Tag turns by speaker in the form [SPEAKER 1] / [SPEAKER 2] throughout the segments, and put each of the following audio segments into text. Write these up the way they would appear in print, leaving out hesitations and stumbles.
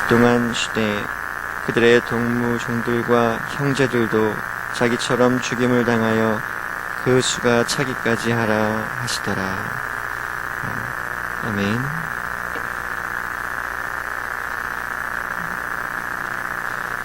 [SPEAKER 1] 20 동안 쉬되 그들의 동무 종들과 형제들도 자기처럼 죽임을 당하여 그 수가 차기까지 하라 하시더라. 아멘.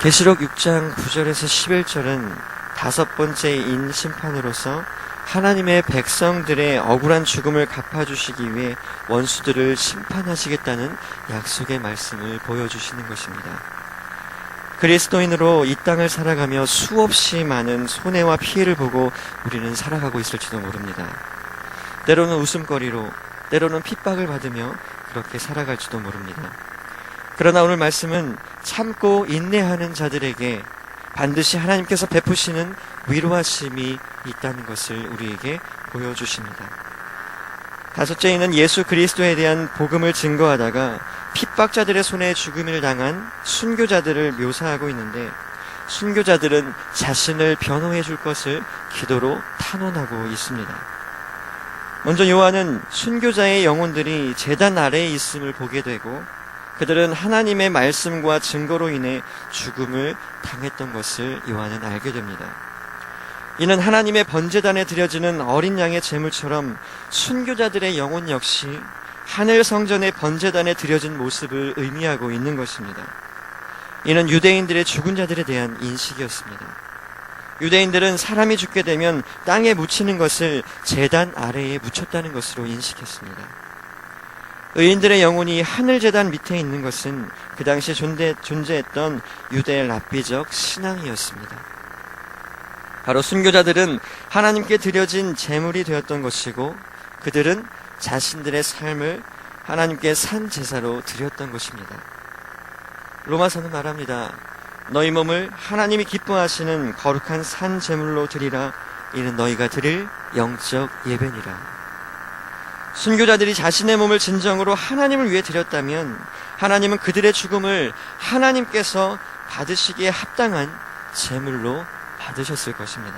[SPEAKER 1] 계시록 6장 9절에서 11절은 다섯 번째 인 심판으로서 하나님의 백성들의 억울한 죽음을 갚아주시기 위해 원수들을 심판하시겠다는 약속의 말씀을 보여주시는 것입니다. 그리스도인으로 이 땅을 살아가며 수없이 많은 손해와 피해를 보고 우리는 살아가고 있을지도 모릅니다. 때로는 웃음거리로, 때로는 핍박을 받으며 그렇게 살아갈지도 모릅니다. 그러나 오늘 말씀은 참고 인내하는 자들에게 반드시 하나님께서 베푸시는 위로하심이 있다는 것을 우리에게 보여주십니다. 다섯째는 예수 그리스도에 대한 복음을 증거하다가 핍박자들의 손에 죽음을 당한 순교자들을 묘사하고 있는데, 순교자들은 자신을 변호해 줄 것을 기도로 탄원하고 있습니다. 먼저 요한은 순교자의 영혼들이 제단 아래에 있음을 보게 되고, 그들은 하나님의 말씀과 증거로 인해 죽음을 당했던 것을 요한은 알게 됩니다. 이는 하나님의 번제단에 드려지는 어린 양의 제물처럼 순교자들의 영혼 역시 하늘 성전의 번제단에 드려진 모습을 의미하고 있는 것입니다. 이는 유대인들의 죽은 자들에 대한 인식이었습니다. 유대인들은 사람이 죽게 되면 땅에 묻히는 것을 제단 아래에 묻혔다는 것으로 인식했습니다. 의인들의 영혼이 하늘 제단 밑에 있는 것은 그 당시 존재했던 유대 랍비적 신앙이었습니다. 바로 순교자들은 하나님께 드려진 제물이 되었던 것이고, 그들은 자신들의 삶을 하나님께 산 제사로 드렸던 것입니다. 로마서는 말합니다. 너희 몸을 하나님이 기뻐하시는 거룩한 산 제물로 드리라. 이는 너희가 드릴 영적 예배니라. 순교자들이 자신의 몸을 진정으로 하나님을 위해 드렸다면 하나님은 그들의 죽음을 하나님께서 받으시기에 합당한 제물로 받으셨을 것입니다.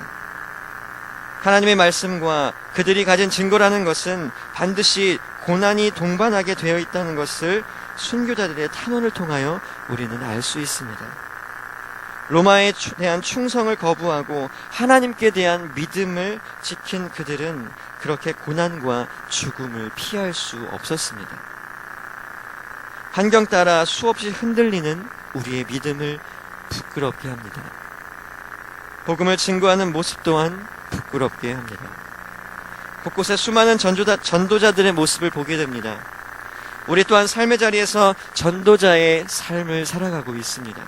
[SPEAKER 1] 하나님의 말씀과 그들이 가진 증거라는 것은 반드시 고난이 동반하게 되어 있다는 것을 순교자들의 탄원을 통하여 우리는 알 수 있습니다. 로마에 대한 충성을 거부하고 하나님께 대한 믿음을 지킨 그들은 그렇게 고난과 죽음을 피할 수 없었습니다. 환경 따라 수없이 흔들리는 우리의 믿음을 부끄럽게 합니다. 복음을 증거하는 모습 또한 부끄럽게 합니다. 곳곳에 수많은 전도자들의 모습을 보게 됩니다. 우리 또한 삶의 자리에서 전도자의 삶을 살아가고 있습니다.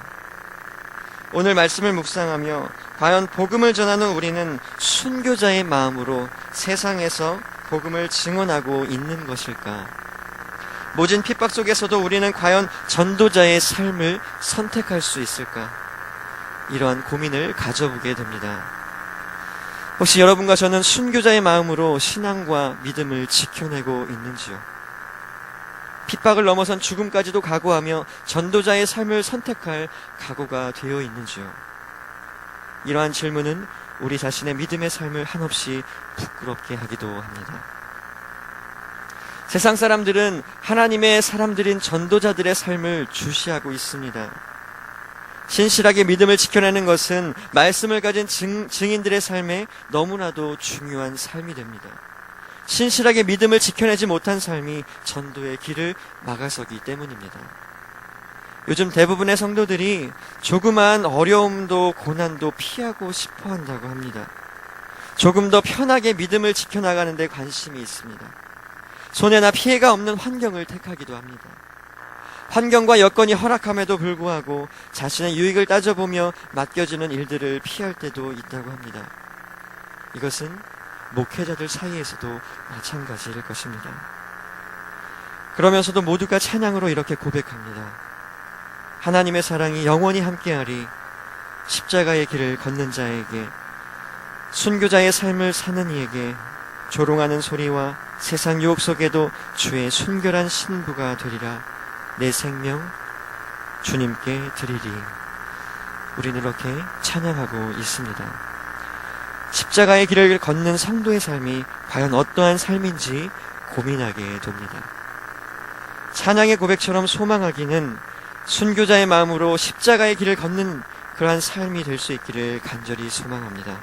[SPEAKER 1] 오늘 말씀을 묵상하며 과연 복음을 전하는 우리는 순교자의 마음으로 세상에서 복음을 증언하고 있는 것일까? 모진 핍박 속에서도 우리는 과연 전도자의 삶을 선택할 수 있을까? 이러한 고민을 가져보게 됩니다. 혹시 여러분과 저는 순교자의 마음으로 신앙과 믿음을 지켜내고 있는지요? 핍박을 넘어선 죽음까지도 각오하며 전도자의 삶을 선택할 각오가 되어 있는지요? 이러한 질문은 우리 자신의 믿음의 삶을 한없이 부끄럽게 하기도 합니다. 세상 사람들은 하나님의 사람들인 전도자들의 삶을 주시하고 있습니다. 신실하게 믿음을 지켜내는 것은 말씀을 가진 증인들의 삶에 너무나도 중요한 삶이 됩니다. 신실하게 믿음을 지켜내지 못한 삶이 전도의 길을 막아서기 때문입니다. 요즘 대부분의 성도들이 조그마한 어려움도 고난도 피하고 싶어 한다고 합니다. 조금 더 편하게 믿음을 지켜나가는 데 관심이 있습니다. 손해나 피해가 없는 환경을 택하기도 합니다. 환경과 여건이 허락함에도 불구하고 자신의 유익을 따져보며 맡겨지는 일들을 피할 때도 있다고 합니다. 이것은 목회자들 사이에서도 마찬가지일 것입니다. 그러면서도 모두가 찬양으로 이렇게 고백합니다. 하나님의 사랑이 영원히 함께하리. 십자가의 길을 걷는 자에게, 순교자의 삶을 사는 이에게 조롱하는 소리와 세상 유혹 속에도 주의 순결한 신부가 되리라. 내 생명 주님께 드리리. 우리는 이렇게 찬양하고 있습니다. 십자가의 길을 걷는 성도의 삶이 과연 어떠한 삶인지 고민하게 됩니다. 찬양의 고백처럼 소망하기는 순교자의 마음으로 십자가의 길을 걷는 그러한 삶이 될 수 있기를 간절히 소망합니다.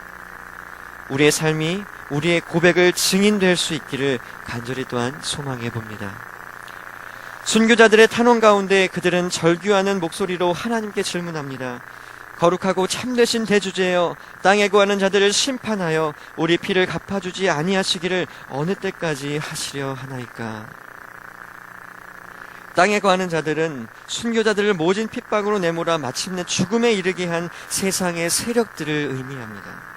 [SPEAKER 1] 우리의 삶이 우리의 고백을 증인될 수 있기를 간절히 또한 소망해 봅니다. 순교자들의 탄원 가운데 그들은 절규하는 목소리로 하나님께 질문합니다. 거룩하고 참되신 대주제여, 땅에 구하는 자들을 심판하여 우리 피를 갚아주지 아니하시기를 어느 때까지 하시려 하나이까. 땅에 거하는 자들은 순교자들을 모진 핍박으로 내몰아 마침내 죽음에 이르게 한 세상의 세력들을 의미합니다.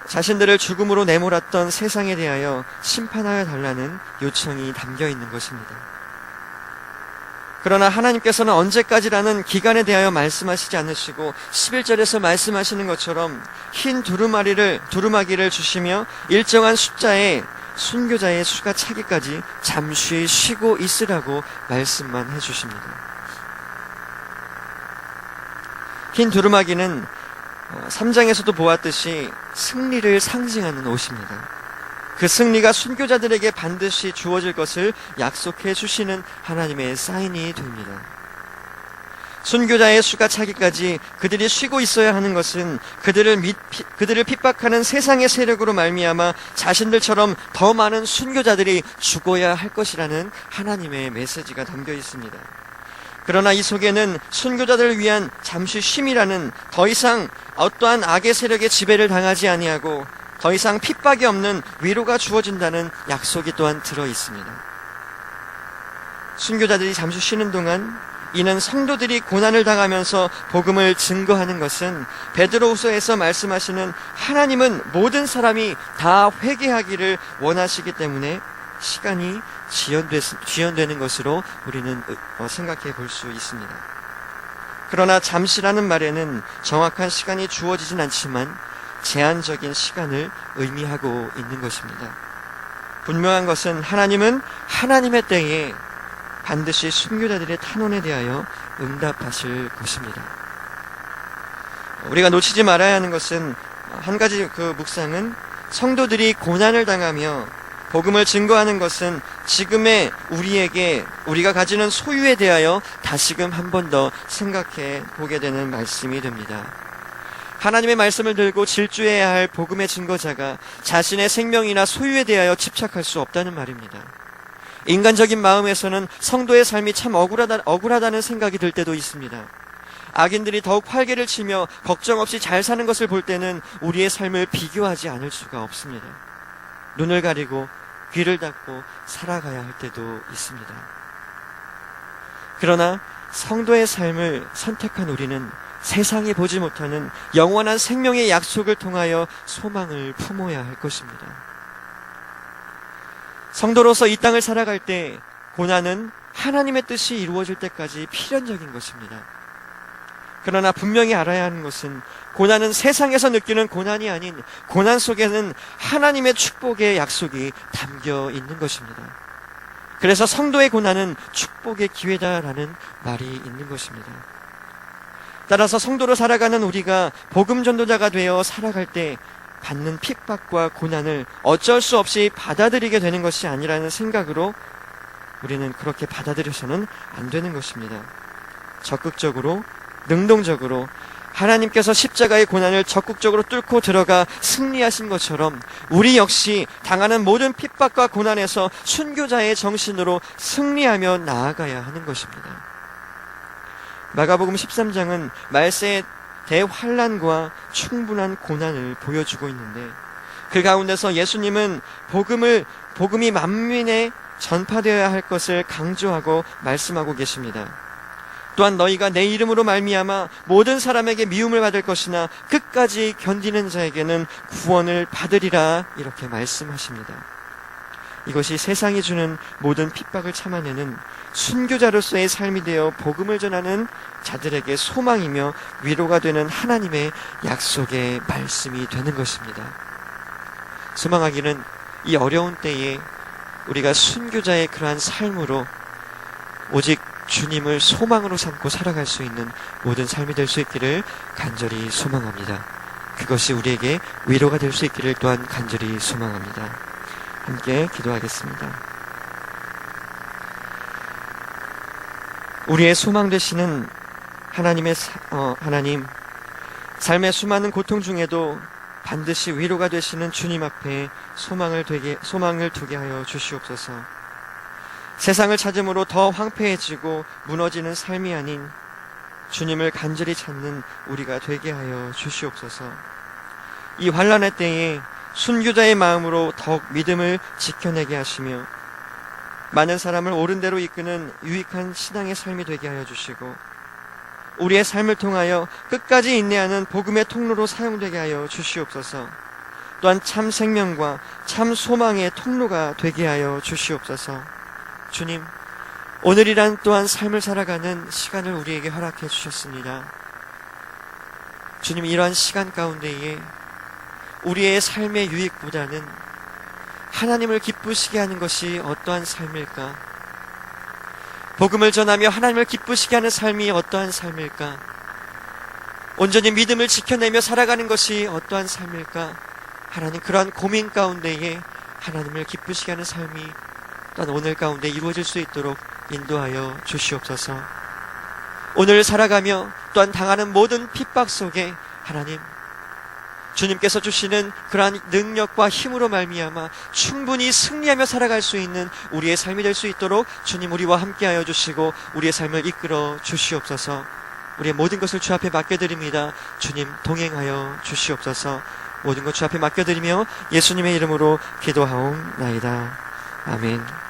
[SPEAKER 1] 자신들을 죽음으로 내몰았던 세상에 대하여 심판하여 달라는 요청이 담겨 있는 것입니다. 그러나 하나님께서는 언제까지라는 기간에 대하여 말씀하시지 않으시고 11절에서 말씀하시는 것처럼 흰 두루마기를 주시며 일정한 숫자의 순교자의 수가 차기까지 잠시 쉬고 있으라고 말씀만 해주십니다. 흰 두루마기는 3장에서도 보았듯이 승리를 상징하는 옷입니다. 그 승리가 순교자들에게 반드시 주어질 것을 약속해 주시는 하나님의 사인이 됩니다. 순교자의 수가 차기까지 그들이 쉬고 있어야 하는 것은 그들을 핍박하는 세상의 세력으로 말미암아 자신들처럼 더 많은 순교자들이 죽어야 할 것이라는 하나님의 메시지가 담겨 있습니다. 그러나 이 속에는 순교자들을 위한 잠시 쉼이라는 더 이상 어떠한 악의 세력의 지배를 당하지 아니하고 더 이상 핍박이 없는 위로가 주어진다는 약속이 또한 들어 있습니다. 순교자들이 잠시 쉬는 동안 이는 성도들이 고난을 당하면서 복음을 증거하는 것은 베드로후서에서 말씀하시는 하나님은 모든 사람이 다 회개하기를 원하시기 때문에 시간이 지연되는 것으로 우리는 생각해 볼 수 있습니다. 그러나 잠시라는 말에는 정확한 시간이 주어지진 않지만 제한적인 시간을 의미하고 있는 것입니다. 분명한 것은 하나님은 하나님의 때에 반드시 순교자들의 탄원에 대하여 응답하실 것입니다. 우리가 놓치지 말아야 하는 것은 한 가지 그 묵상은 성도들이 고난을 당하며 복음을 증거하는 것은 지금의 우리가 가지는 소유에 대하여 다시금 한 번 더 생각해 보게 되는 말씀이 됩니다. 하나님의 말씀을 들고 질주해야 할 복음의 증거자가 자신의 생명이나 소유에 대하여 집착할 수 없다는 말입니다. 인간적인 마음에서는 성도의 삶이 참 억울하다는 생각이 들 때도 있습니다. 악인들이 더욱 활개를 치며 걱정 없이 잘 사는 것을 볼 때는 우리의 삶을 비교하지 않을 수가 없습니다. 눈을 가리고 귀를 닫고 살아가야 할 때도 있습니다. 그러나 성도의 삶을 선택한 우리는 세상이 보지 못하는 영원한 생명의 약속을 통하여 소망을 품어야 할 것입니다. 성도로서 이 땅을 살아갈 때 고난은 하나님의 뜻이 이루어질 때까지 필연적인 것입니다. 그러나 분명히 알아야 하는 것은 고난은 세상에서 느끼는 고난이 아닌 고난 속에는 하나님의 축복의 약속이 담겨 있는 것입니다. 그래서 성도의 고난은 축복의 기회다라는 말이 있는 것입니다. 따라서 성도로 살아가는 우리가 복음 전도자가 되어 살아갈 때 받는 핍박과 고난을 어쩔 수 없이 받아들이게 되는 것이 아니라는 생각으로 우리는 그렇게 받아들여서는 안 되는 것입니다. 적극적으로, 능동적으로 하나님께서 십자가의 고난을 적극적으로 뚫고 들어가 승리하신 것처럼 우리 역시 당하는 모든 핍박과 고난에서 순교자의 정신으로 승리하며 나아가야 하는 것입니다. 마가복음 13장은 말세의 대환란과 충분한 고난을 보여주고 있는데 그 가운데서 예수님은 복음이 만민에 전파되어야 할 것을 강조하고 말씀하고 계십니다. 또한 너희가 내 이름으로 말미암아 모든 사람에게 미움을 받을 것이나 끝까지 견디는 자에게는 구원을 받으리라 이렇게 말씀하십니다. 이것이 세상이 주는 모든 핍박을 참아내는 순교자로서의 삶이 되어 복음을 전하는 자들에게 소망이며 위로가 되는 하나님의 약속의 말씀이 되는 것입니다. 소망하기는 이 어려운 때에 우리가 순교자의 그러한 삶으로 오직 주님을 소망으로 삼고 살아갈 수 있는 모든 삶이 될 수 있기를 간절히 소망합니다. 그것이 우리에게 위로가 될 수 있기를 또한 간절히 소망합니다. 함께 기도하겠습니다. 우리의 소망 되시는 하나님, 삶의 수많은 고통 중에도 반드시 위로가 되시는 주님 앞에 소망을 두게 하여 주시옵소서. 세상을 찾음으로 더 황폐해지고 무너지는 삶이 아닌 주님을 간절히 찾는 우리가 되게 하여 주시옵소서. 이 환난의 때에 순교자의 마음으로 더욱 믿음을 지켜내게 하시며 많은 사람을 옳은 대로 이끄는 유익한 신앙의 삶이 되게 하여 주시고 우리의 삶을 통하여 끝까지 인내하는 복음의 통로로 사용되게 하여 주시옵소서. 또한 참 생명과 참 소망의 통로가 되게 하여 주시옵소서. 주님, 오늘이란 또한 삶을 살아가는 시간을 우리에게 허락해 주셨습니다. 주님, 이러한 시간 가운데에 우리의 삶의 유익보다는 하나님을 기쁘시게 하는 것이 어떠한 삶일까? 복음을 전하며 하나님을 기쁘시게 하는 삶이 어떠한 삶일까? 온전히 믿음을 지켜내며 살아가는 것이 어떠한 삶일까? 하나님, 그러한 고민 가운데에 하나님을 기쁘시게 하는 삶이 또한 오늘 가운데 이루어질 수 있도록 인도하여 주시옵소서. 오늘 살아가며 또한 당하는 모든 핍박 속에 하나님, 주님께서 주시는 그러한 능력과 힘으로 말미암아 충분히 승리하며 살아갈 수 있는 우리의 삶이 될 수 있도록 주님 우리와 함께하여 주시고 우리의 삶을 이끌어 주시옵소서. 우리의 모든 것을 주 앞에 맡겨드립니다. 주님 동행하여 주시옵소서. 모든 것 주 앞에 맡겨드리며 예수님의 이름으로 기도하옵나이다. 아멘.